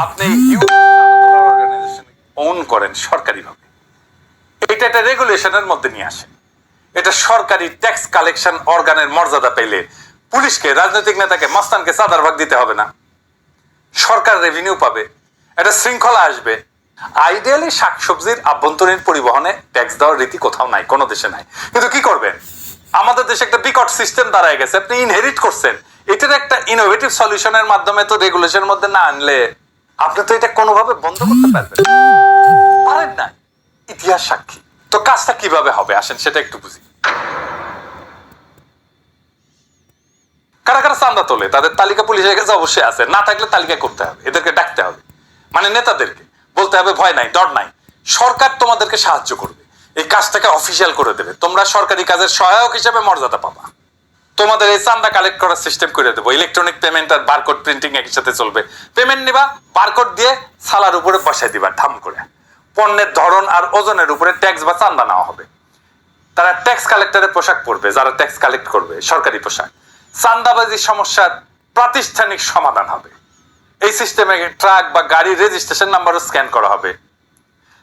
আপনি organisation on করেন সরকারিভাবে, এটা একটা রেগুলেশনের মধ্যে নিয়ে আসেন। এটা সরকারি ট্যাক্স কালেকশন অর্গানের মর্যাদা পেলে পুলিশকে, রাজনৈতিক নেতাকে, মস্তানকে চাঁদার ভাগ দিতে হবে না। সরকার রেভিনিউ পাবে, একটা শৃঙ্খলা আসবে। আইডিয়ালি শাকসবজির আভ্যন্তরীণ পরিবহনে ট্যাক্স দেওয়ার রীতি কোথাও নাই, কোনো দেশে নাই। কিন্তু কি করবেন, আমাদের দেশে একটা বিকট সিস্টেম দাঁড়ায় গেছে, আপনি ইনহেরিট করছেন। এটার একটা ইনোভেটিভ সলিউশনের মাধ্যমে তো রেগুলেশনের মধ্যে না আনলে আপনি তো এটা কোনোভাবে বন্ধ করতে পারবেন না। ইতিহাস সাক্ষী। তো কাজটা কিভাবে হবে আসেন সেটা একটু বুঝি। কারা কারা চাঁদা তোলে তাদের তালিকা পুলিশের কাছে অবশ্যই আছে, না থাকলে তালিকা করতে হবে, এদেরকে ডাকতে হবে, মানে নেতাদেরকে বলতে হবে ভয় নাই, ডর নাই, সরকার তোমাদেরকে সাহায্য করবে, এই কাজটাকে অফিসিয়াল করে দেবে, তোমরা সরকারি কাজের সহায়ক হিসেবে মর্যাদা পাবা। তোমাদের এই চাঁদা কালেক্ট করার সিস্টেম করে দেবো, ইলেকট্রনিক পেমেন্ট আর বারকোড প্রিন্টিং একই সাথে চলবে। পেমেন্ট নিবা, বারকোড দিয়ে সালার উপরে বসাই দিবা ধাম করে। পণ্যের ধরন আর ওজনের উপরে ট্যাক্স বা চাঁদা নেওয়া হবে। তারা ট্যাক্স কালেক্টরের পোশাক পরবে, যারা ট্যাক্স কালেক্ট করবে সরকারি পোশাক। চাঁদাবাজি সমস্যার প্রাতিষ্ঠানিক সমাধান হবে। এই সিস্টেমে ট্রাক বা গাড়ির রেজিস্ট্রেশন নাম্বারও স্ক্যান করা হবে।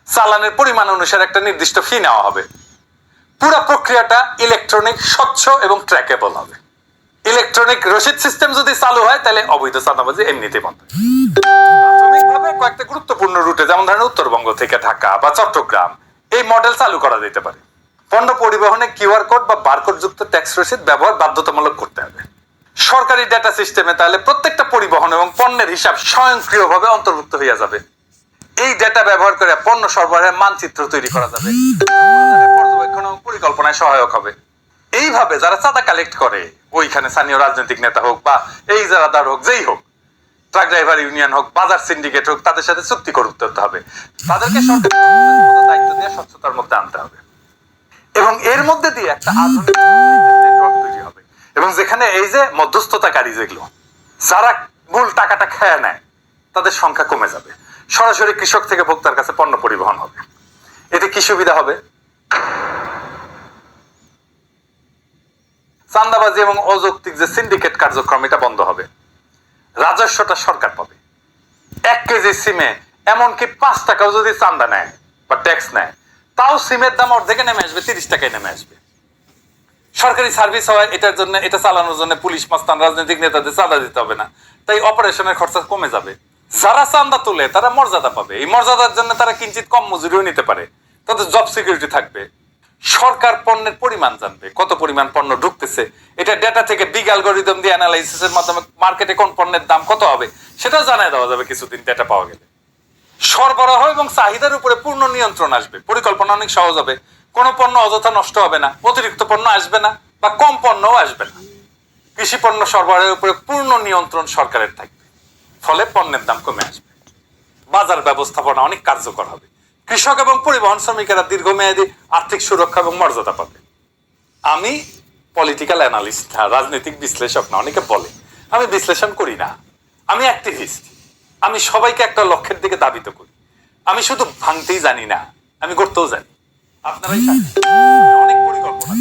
চালানের পরিমাণ অনুসারে একটা নির্দিষ্ট ফি নেওয়া হবে। পুরো প্রক্রিয়াটা ইলেকট্রনিক, স্বচ্ছ এবং ট্র্যাকেবল হবে। ইলেকট্রনিক রসিদ সিস্টেম যদি চালু হয় তাহলে অবৈধ চাঁদাবাজি এমনিতেই বন্ধ। প্রাথমিকভাবে কয়েকটা গুরুত্বপূর্ণ রুটে, যেমন ধরেন উত্তরবঙ্গ থেকে ঢাকা বা চট্টগ্রাম, এই মডেল চালু করা যেতে পারে। পণ্য পরিবহনে কিউআর কোড বা বারকোড যুক্ত ট্যাক্স রসিদ ব্যবহার বাধ্যতামূলক করতে হবে। সরকারি ডেটা সিস্টেমে তাহলে প্রত্যেকটা পরিবহন এবং পণ্যের হিসাব স্বয়ংক্রিয়ভাবে অন্তর্ভুক্ত হয়ে যাবে। এই ডেটা ব্যবহার করে পণ্য সরবরাহের মানচিত্র তৈরি করা যাবে, পর্যবেক্ষণ এবং পরিকল্পনায় সহায়ক হবে। এইভাবে যারা চাঁদা কালেক্ট করে, ওইখানে স্থানীয় রাজনৈতিক নেতা হোক বা এই যারাদার হোক, যেই হোক, ট্রাক ড্রাইভার ইউনিয়ন হোক, বাজার সিন্ডিকেট হোক, তাদের সাথে চুক্তি করতে হবে। তাদেরকে সরকারি দায়িত্ব দিয়ে স্বচ্ছতার মধ্যে আনতে হবে এবং এর মধ্যে দিয়ে একটা আধুনিক নেটওয়ার্ক তৈরি হবে। এবং যেখানে এই যে মধ্যস্থতাকারী যেগুলো, যারা মূল টাকাটা খেয়ে নেয়, তাদের সংখ্যা কমে যাবে। সরাসরি কৃষক থেকে ভোক্তার কাছে পণ্য পরিবহন হবে। এতে কি সুবিধা হবে? চাঁদাবাজি এবং অযৌক্তিক যে সিন্ডিকেট কার্যক্রম, এটা বন্ধ হবে। রাজস্বটা সরকার পাবে। 1 কেজি সিমে এমনকি 5 টাকাও যদি চাঁদা নেয় বা ট্যাক্স নেয়, তাও সিমের দাম অর্ধেকে নেমে আসবে, 30 টাকায় নেমে আসবে। সরকারি সার্ভিস হয়, এটার জন্য, এটা চালানোর জন্য পুলিশ, মাস্তান, রাজনৈতিক নেতাদের চাঁদা দিতে হবে না, তাই অপারেশনের খরচা কমে যাবে। যারা চাঁদা তোলে তারা মর্যাদা পাবে, এই মর্যাদার জন্য তারা কিঞ্চিত কম মজুরিও নিতে পারে, তাদের জব সিকিউরিটি থাকবে। সরকার পণ্যের পরিমাণ জানবে, কত পরিমাণ পণ্য ঢুকতেছে, এটা ডেটা থেকে বিগ অ্যালগরিদম দিয়ে অ্যানালাইসিসের মাধ্যমে মার্কেটে কোন পণ্যের দাম কত হবে সেটাও জানিয়ে দেওয়া যাবে কিছুদিন ডেটা পাওয়া গেলে। সরবরাহ এবং চাহিদার উপরে পূর্ণ নিয়ন্ত্রণ আসবে, পরিকল্পনা অনেক সহজ হবে। কোনো পণ্য অযথা নষ্ট হবে না, অতিরিক্ত পণ্য আসবে না বা কম পণ্যও আসবে না। কৃষি পণ্য সরবরাহের উপরে পূর্ণ নিয়ন্ত্রণ সরকারের থাকবে, ফলে পণ্যের দাম কমে আসবে। বাজার ব্যবস্থাপনা অনেক কার্যকর হবে। কৃষক এবং পরিবহন শ্রমিকেরা দীর্ঘমেয়াদী আর্থিক সুরক্ষা এবং মর্যাদা পাবে। আমি পলিটিক্যাল অ্যানালিস্ট না, রাজনৈতিক বিশ্লেষক না। অনেকে বলে আমি বিশ্লেষণ করি না, আমি অ্যাক্টিভিস্ট। আমি সবাইকে একটা লক্ষ্যের দিকে ধাবিত করি। আমি শুধু ভাঙতেই জানি না, আমি করতেও জানি। আপনারাই অনেক পরিকল্পনা,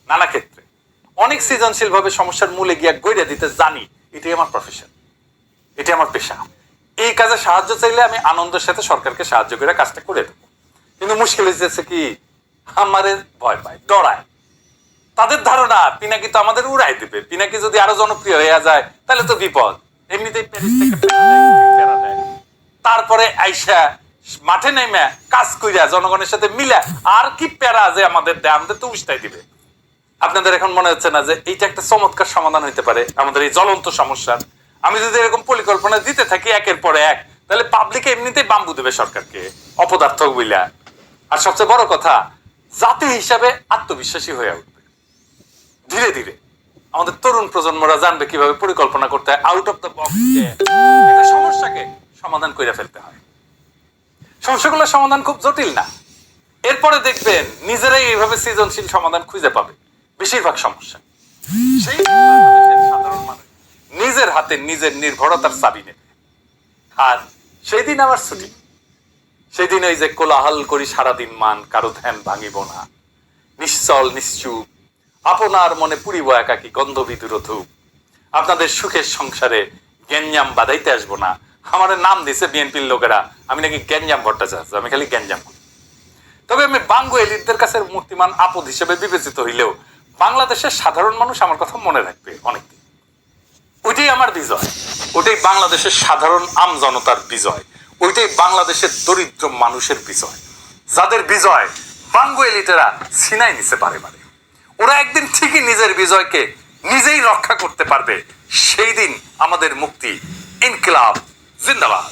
নানা ক্ষেত্রে অনেক সৃজনশীল ভাবে সমস্যার মূলে গিয়া গইড়া দিতে জানি। এটাই আমার প্রফেশন, এটাই আমার পেশা। এই কাজে সাহায্য চাইলে আমি আনন্দের সাথে সরকারকে সাহায্য করে কাজটা করে দেবো। কিন্তু মুশকিল হয়েছে কি, আমাদের ভয় পায়, ডরায়। তাদের ধারণা পিনাকি তো আমাদের উড়াই দিবে, পিনাকি যদি আরো জনপ্রিয় হয়ে যায় তাহলে তো বিপদ। এমনিতেই প্যারিস থেকে প্যারা দেয়, তারপরে আইসা মাঠে নেমে কাজ কইরা জনগণের সাথে মিলা আর কি প্যারা যে আমাদের দেয়, আমাদের তো উস্তাই দিবে। আপনাদের এখন মনে হচ্ছে না যে এইটা একটা চমৎকার সমাধান হইতে পারে আমাদের এই জ্বলন্ত সমস্যার? আমি যদি এরকম পরিকল্পনা দিতে থাকি একের পর এক, তাহলে পাবলিক এমনিতেই বাম্বু দেবে সরকারকে, অপদার্থ বইলা। আর সবচেয়ে বড় কথা, জাতি হিসাবে আত্মবিশ্বাসী হয়ে উঠবে। ধীরে ধীরে আমাদের তরুণ প্রজন্মরা জানবে কিভাবে পরিকল্পনা করতে হয়, আউট অফ দ্য বক্স, একটা সমস্যাকে সমাধান করে ফেলতে হয়। সমস্যাগুলোর সমাধান খুব জটিল না। এরপরে দেখবেন নিজেরাই এইভাবে সৃজনশীল সমাধান খুঁজে পাবে বেশিরভাগ সমস্যা। সেই সাধারণ মানুষ নিজের হাতে নিজের নির্ভরতার চাবি নেবে। আর সেই দিন আমার ছুটি, সেই দিন ওই যে কোলাহল করি সারাদিন মান, কারো ধ্যান ভাঙিব না, নিশ্চল নিশ্চুপ আপনার মনে পুরিব একাকী গন্ধ বিদুর ধূপ। আপনাদের সুখের সংসারে গ্যাঞ্জাম বাদাইতে আসবো না। আমার নাম দিছে বিএনপির লোকেরা, আমি নাকি গ্যাঞ্জাম ভট্টাচার্য, আমি খালি গ্যাঞ্জাম করি। তবে আমি বাঙ্গু এলিটদের কাছে মূর্তিমান আপদ হিসেবে বিবেচিত হইলেও বাংলাদেশের সাধারণ মানুষ আমার কথা মনে রাখবে অনেকদিন। ওইটাই আমার বিজয়, ওইটাই বাংলাদেশের সাধারণ আম জনতার বিজয়, ওইটাই বাংলাদেশের দরিদ্র মানুষের বিজয়, যাদের বিজয় বাঙ্গু এলিটেরা ছিনাই নিতে পারে। ওরা একদিন ঠিকই নিজের বিজয়কে নিজেই রক্ষা করতে পারবে। সেই দিন আমাদের মুক্তি। ইনকিলাব জিন্দাবাদ।